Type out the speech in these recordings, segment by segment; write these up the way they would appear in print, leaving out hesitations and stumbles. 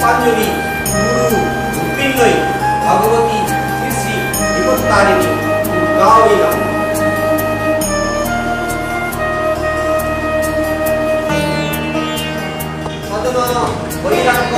पुष्पांजलि गुरु বিপত্তারিণী দুর্গাই নমঃ। সদন বৈরাগ্য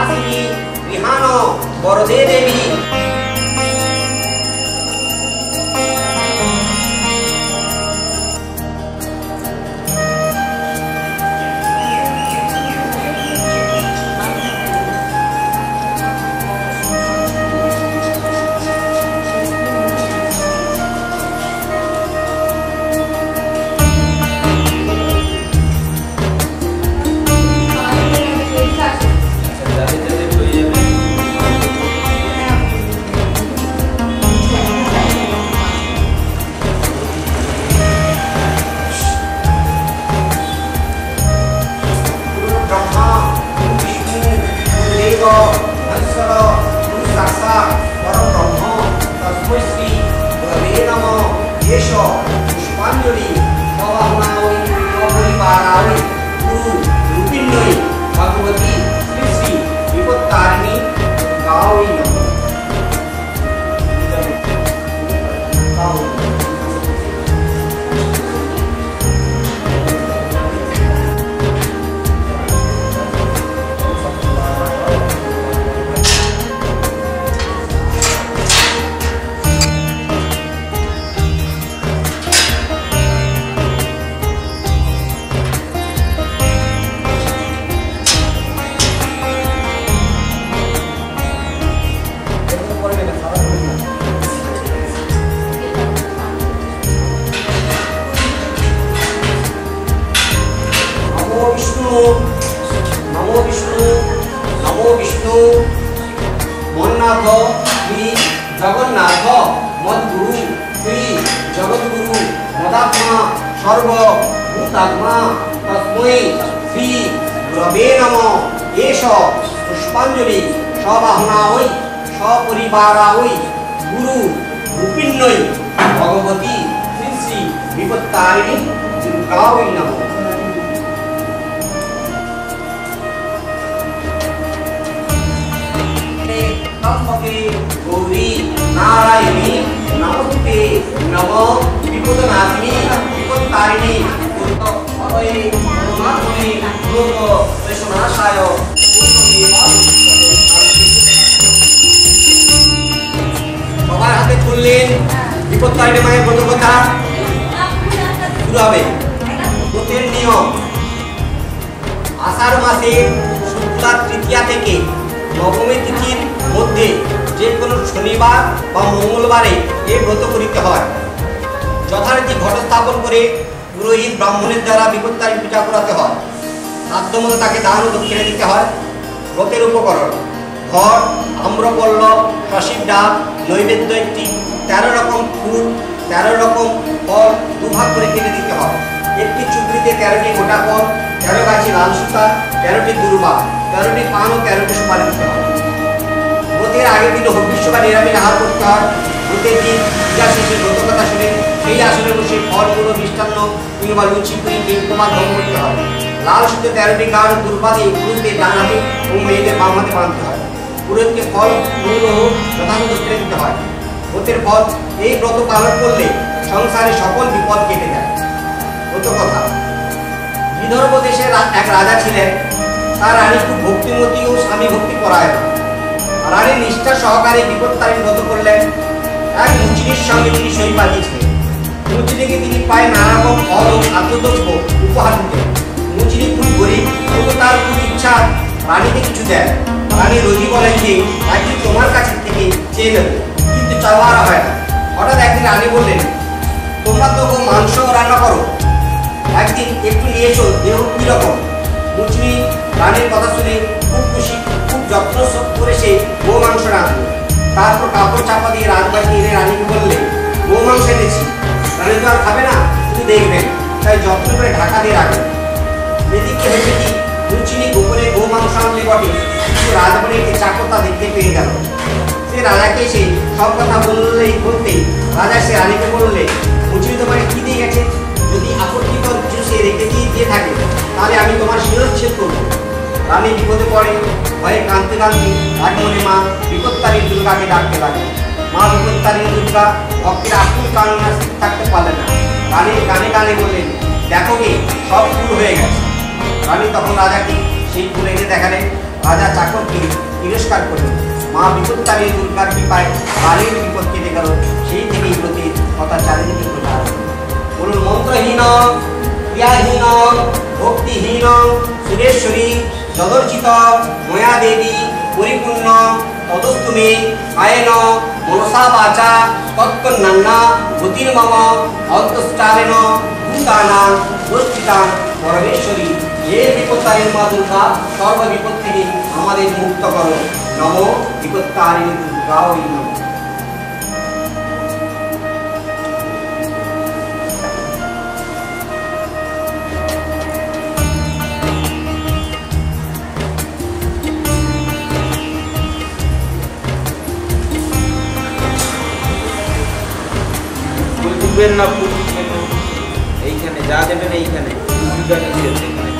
আসিনী বিহান বরদে দেবী। পুষ্পাঞ্জলি সবাহনায় সপরিবারায় গুরু রূপিণ্যই ভগবতী শ্রী শ্রী বিপত্তারিণী দুর্গাই নমঃ। নমো বিষ্ণু নমো বিষ্ণু মন্নাথ শ্রী জগন্নাথ মদ্গুরু শ্রী জগদ্গুরু মদাত্মা সর্বভূতাত্মা তস্मै শ্রী গুরবে নমঃ। এষ পুষ্পাঞ্জলি সবাহনায় সপরিবারায় গুরু রূপিণ্যই ভগবতী শ্রী শ্রী বিপত্তারিণী দুর্গাই নমঃ। গৌরী নারায়ণী নমস্তে নমঃ বিপদনাশিনী বিপত্তারিণী সবার হাতে খুললেন বিপত্তারিণী মায়ের ব্রত কথা শুরু হবে। ব্রতের নিয়ম আষাঢ় মাসের শুক্লা তৃতীয়া থেকে নবমী তিথির মধ্যে যে কোনো শনিবার বা মঙ্গলবারে এই ব্রত করিতে হয়। যথারীতি ঘট স্থাপন করে পুরোহিত ব্রাহ্মণের দ্বারা বিপত্তারিণী পূজা করাতে হয়। সাধ্যমতো তাকে দান ও দক্ষিণা দিতে হয়। ব্রতের উপকরণ ঘট, আম্রপল্লব, প্রসিদ্ধ ডাব, নৈবেদ্য একটি, 13 রকম ফুল, 13 রকম ফল দুভাগ করে কেটে দিতে হয়। একটি চুবড়িতে 13টি গোটা ফল, 13 গাছি লাল সুতা, 13টি দুর্বা, 13টি পান ও 13টি সুপারি দিতে হয়। ব্রতের আগের দিন হবিষ্য বা নিরামিষ আহার করতে হয়। ব্রতের দিন পূজা শেষে ব্রত কথা শুনে সেই আসনে বসে ফলমূল মিষ্টান্ন কিংবা লুচি পুরি বেলকুমার গ্রহণ করতে হয়। লাল সুতো 13টি গান দুর্বা দিয়ে পুরুষদের ডান হাতে ও মেয়েদের বাম হাতে বাঁধতে হয়। পুরোহিতকে ফল মূল ও যথাযথ দক্ষিণা দিতে হয়। ব্রতের ফল এই ব্রত পালন করলে সংসারে সকল বিপদ কেটে যায়। ব্রত কথা বিদর্ভ দেশের এক রাজা ছিলেন। তার রানী খুব ভক্তিমতী ও স্বামী ভক্তি পরায়ণ। রানী নিষ্ঠা সহকারে বিপত্তারিণী ব্রত করলেন। এক মুচিনির সঙ্গে তিনি সই পাঠিয়েছিলেন। মুচিনিকে তিনি পায় নানা রকম ফল ও খাদ্যদ্রব্য উপহার দিতেন। মুচিনি খুব গরিব, কিন্তু তার খুব ইচ্ছা রানীকে কিছু দেয়। রানী রোজই বলেন যে একদিন তোমার কাছে থেকে চেয়ে নেব, কিন্তু চাওয়া হয় না। হঠাৎ একদিন রানী বললেন, তোমরা তো মাংস রান্না করো, একদিন একটু নিয়ে এসো, দেহ কিরকম। মুচিনি রানীর কথা শুনে খুব খুশি, খুব যত্ন করে সে গো মাংস রাঁধল। তারপর কাপড় চাপা দিয়ে রাজবাড়ি এনে রানীকে বললে, গো মাংস এনেছি। রানী তো আর খাবে না, তুমি দেখবেন, তাই যত্ন করে ঢাকা দিয়ে রাখবেন। এদিকে হয়েছে কি, মুচিনি গোপনে গো মাংস আনলে বটে, কিন্তু রাজবাড়ির একটি চাকর তা দেখতে পেয়ে গেল। সে রাজাকে এসে সব কথা বলতেই রাজা সে রানীকে বললে, মুচিনি তোমাকে কি দিয়ে গেছে? যদি আপত্তিকর কিছু সে রেখে দিয়ে থাকে তাহলে আমি তোমার শিরচ্ছেদ করবো। রানী বিপদে পড়ে, ভয়ে কাঁদতে কাঁদতে এক মনে মা বিপত্তারিণী দুর্গাকে ডাকতে লাগে। মা বিপত্তারিণী দুর্গা ভক্তের আকুল কান্না থাকতে পারলেন না। রানী গানে গানে বললেন, দেখো গে সব ফুল হয়ে গেছে। রানী তখন রাজাকে সেই ফুল এনে দেখালেন। রাজা চাকরকে তিরস্কার করলেন। মা বিপত্তারিণী দুর্গার কৃপায় রানীর বিপদ কেটে গেল। সেই থেকেই ব্রতের কথা চারিদিকে প্রচার। বলুন, মন্ত্রহীন, ক্রিয়াহীন, ভক্তিহীন, সুরেশ্বরী, যদর্চিত, ময়া দেবী, পরিপূর্ণ, তদস্তু মে কায়েন মনসা বাচা তৎকন্যান্না গতির্মম অন্তঃষ্টারেণ ভূতানাং উপস্থিতাং পরমেশ্বরী। হে বিপত্তারিণী মা দুর্গা, সর্ব বিপদ থেকে আমাদের মুক্ত করো। নমো বিপত্তারিণী দুর্গায় নমঃ। তুলবেন না ফুল এইখানে যা দেবেন, এইখানে পূজা নিচ্ছে এখানে।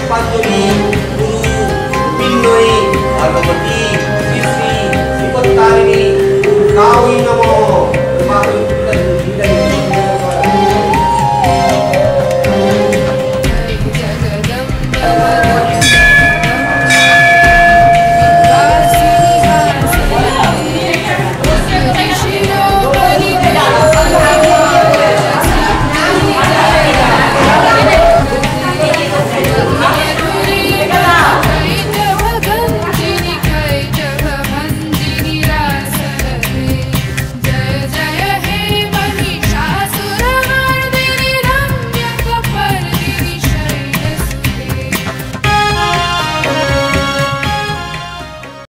পুষ্পাঞ্জলি গুরু বিন্নয়ী ভগবতী শ্রী শ্রী বিপত্তারিণী দুর্গায় নমঃ।